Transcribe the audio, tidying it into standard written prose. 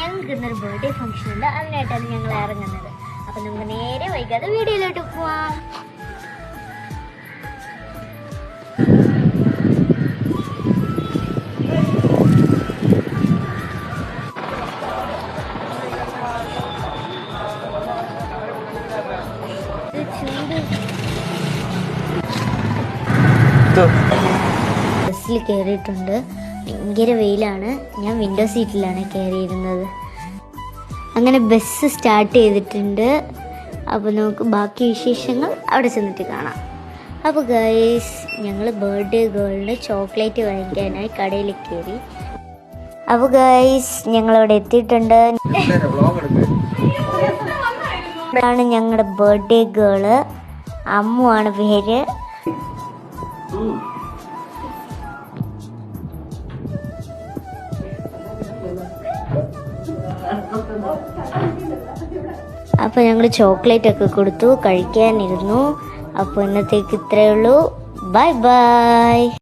ഞങ്ങൾക്ക് ഇന്നൊരു birthday function ഉണ്ട്, അതിനായിട്ടാണ് ഞങ്ങൾ ഇറങ്ങുന്നത്. അപ്പം നമുക്ക് നേരെ വൈകാതെ വീഡിയോയിലോട്ട് പോവാം. ബസ്സിൽ കയറിയിട്ടുണ്ട്. ഭയങ്കര വെയിലാണ്. ഞാൻ വിൻഡോ സീറ്റിലാണ് കയറിയിരുന്നത്. അങ്ങനെ ബസ് സ്റ്റാർട്ട് ചെയ്തിട്ടുണ്ട്. അപ്പോൾ നമുക്ക് ബാക്കി വിശേഷങ്ങൾ അവിടെ ചെന്നിട്ട് കാണാം. അപ്പോൾ ഗൈസ്, ഞങ്ങൾ ബർത്ത്ഡേ ഗേളിന് ചോക്ലേറ്റ് വാങ്ങിക്കാനായി കടയിൽ കയറി. അപ്പോൾ ഗൈസ്, ഞങ്ങളവിടെ എത്തിയിട്ടുണ്ട്. ആണ് ഞങ്ങളുടെ ബർത്ത്ഡേ ഗേള്. അമ്മു ആണ് പേര്. അപ്പോൾ ഞങ്ങൾ ചോക്ലേറ്റ് ഒക്കെ കൊടുത്തു, കഴിക്കാനിരുന്നു. അപ്പോൾ ഇന്നത്തേക്ക് ഇത്രയേ ഉള്ളൂ. Bye bye.